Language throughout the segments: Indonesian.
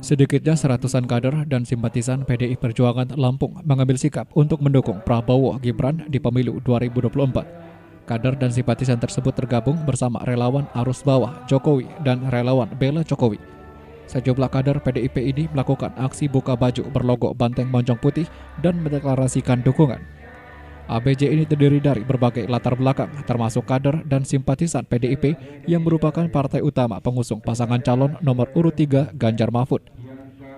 Sedikitnya seratusan kader dan simpatisan PDI Perjuangan Lampung mengambil sikap untuk mendukung Prabowo Gibran di pemilu 2024. Kader dan simpatisan tersebut tergabung bersama relawan arus bawah Jokowi dan relawan bela Jokowi. Sejumlah kader PDIP ini melakukan aksi buka baju berlogo Banteng Monjong Putih dan mendeklarasikan dukungan. ABJ ini terdiri dari berbagai latar belakang, termasuk kader dan simpatisan PDIP yang merupakan partai utama pengusung pasangan calon nomor urut 3 Ganjar Mahfud.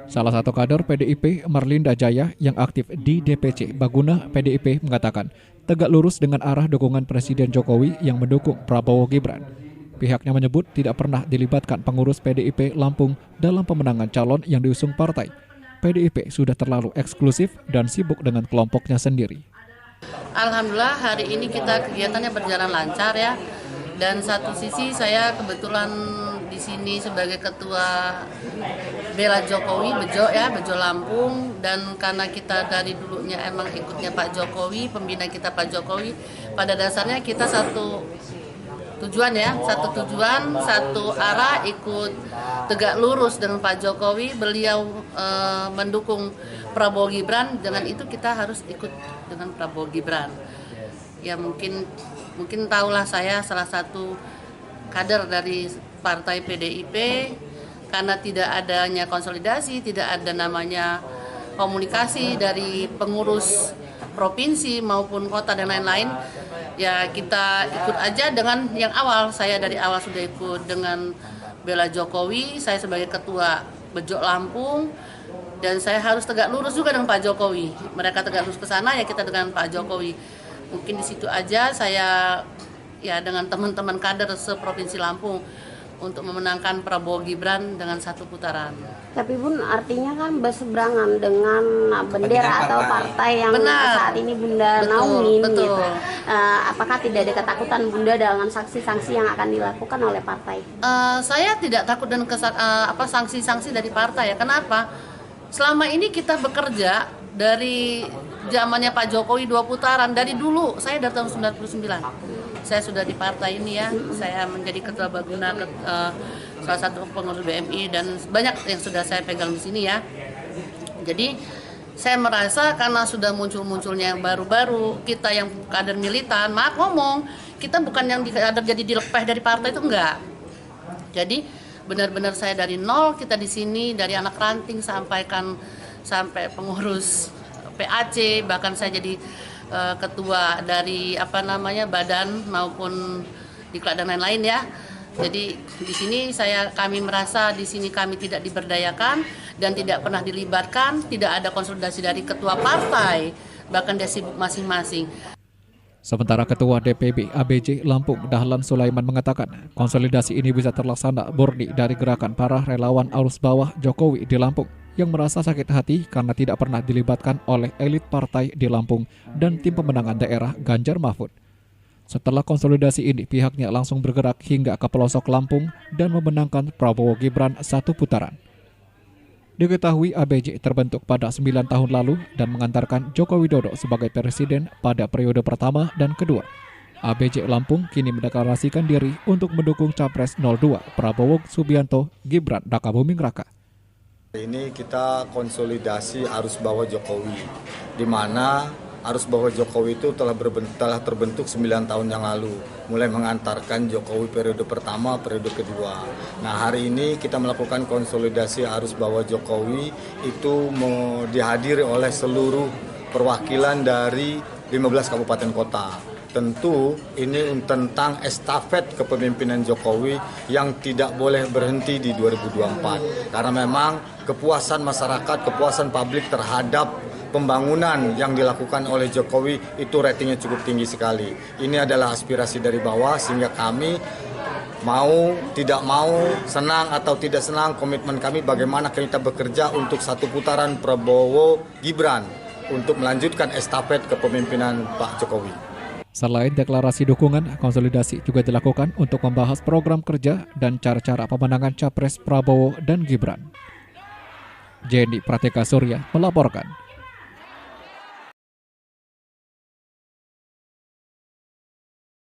Salah satu kader PDIP, Marlinda Jaya, yang aktif di DPC Baguna PDIP mengatakan tegak lurus dengan arah dukungan Presiden Jokowi yang mendukung Prabowo Gibran. Pihaknya menyebut tidak pernah dilibatkan pengurus PDIP Lampung dalam pemenangan calon yang diusung partai. PDIP sudah terlalu eksklusif dan sibuk dengan kelompoknya sendiri. Alhamdulillah hari ini kita kegiatannya berjalan lancar ya. Dan satu sisi saya kebetulan di sini sebagai ketua bela Jokowi Bejo Lampung, dan karena kita dari dulunya emang ikutnya Pak Jokowi, pembina kita Pak Jokowi, pada dasarnya kita satu tujuan, satu arah, ikut tegak lurus dengan Pak Jokowi. Beliau mendukung Prabowo Gibran, dengan itu kita harus ikut dengan Prabowo Gibran. Ya mungkin tahulah saya salah satu kader dari partai PDIP, karena tidak adanya konsolidasi, tidak ada namanya komunikasi dari pengurus provinsi maupun kota dan lain-lain. Ya kita ikut aja dengan yang awal. Saya dari awal sudah ikut dengan bela Jokowi, saya sebagai ketua Bejo Lampung, dan saya harus tegak lurus juga dengan Pak Jokowi. Mereka tegak lurus ke sana, ya kita dengan Pak Jokowi. Mungkin di situ aja saya ya dengan teman-teman kader seprovinsi Lampung untuk memenangkan Prabowo Gibran dengan satu putaran. Tapi Bun, artinya kan berseberangan dengan bendera atau partai yang saat ini Bunda naungin gitu. Apakah tidak ada ketakutan Bunda dengan sanksi-sanksi yang akan dilakukan oleh partai? Saya tidak takut dengan sanksi-sanksi dari partai ya. Kenapa? Selama ini kita bekerja dari zamannya Pak Jokowi 2 putaran, dari dulu. Saya dari tahun 99. Saya sudah di partai ini ya, saya menjadi ketua Baguna, salah satu pengurus BMI, dan banyak yang sudah saya pegang di sini ya. Jadi saya merasa karena sudah munculnya yang baru-baru, kita yang kader militan, maaf ngomong, kita bukan yang kader jadi dilepeh dari partai, itu enggak. Jadi benar-benar saya dari nol, kita di sini dari anak ranting sampai pengurus PAC, bahkan saya jadi ketua dari badan maupun diklat dan lain-lain ya. Jadi di sini kami merasa di sini kami tidak diberdayakan dan tidak pernah dilibatkan, tidak ada konsolidasi dari ketua partai, bahkan dia sibuk masing-masing. Sementara Ketua DPB ABJ Lampung, Dahlan Sulaiman, mengatakan konsolidasi ini bisa terlaksana murni dari gerakan para relawan arus bawah Jokowi di Lampung yang merasa sakit hati karena tidak pernah dilibatkan oleh elit partai di Lampung dan tim pemenangan daerah Ganjar Mahfud. Setelah konsolidasi ini, pihaknya langsung bergerak hingga ke pelosok Lampung dan memenangkan Prabowo Gibran satu putaran. Diketahui ABJ terbentuk pada 9 tahun lalu dan mengantarkan Joko Widodo sebagai presiden pada periode pertama dan kedua. ABJ Lampung kini mendeklarasikan diri untuk mendukung Capres 02 Prabowo Subianto Gibran Rakabuming Raka. Ini kita konsolidasi arus bawah Jokowi, di mana arus bawah Jokowi itu telah terbentuk 9 tahun yang lalu, mulai mengantarkan Jokowi periode pertama, periode kedua. Nah hari ini kita melakukan konsolidasi arus bawah Jokowi itu dihadiri oleh seluruh perwakilan dari 15 kabupaten kota. Tentu ini tentang estafet kepemimpinan Jokowi yang tidak boleh berhenti di 2024. Karena memang kepuasan masyarakat, kepuasan publik terhadap pembangunan yang dilakukan oleh Jokowi itu ratingnya cukup tinggi sekali. Ini adalah aspirasi dari bawah, sehingga kami mau, tidak mau, senang atau tidak senang, komitmen kami bagaimana kita bekerja untuk satu putaran Prabowo Gibran untuk melanjutkan estafet kepemimpinan Pak Jokowi. Selain deklarasi dukungan, konsolidasi juga dilakukan untuk membahas program kerja dan cara-cara pemenangan Capres Prabowo dan Gibran. Jenny Prateka Surya melaporkan.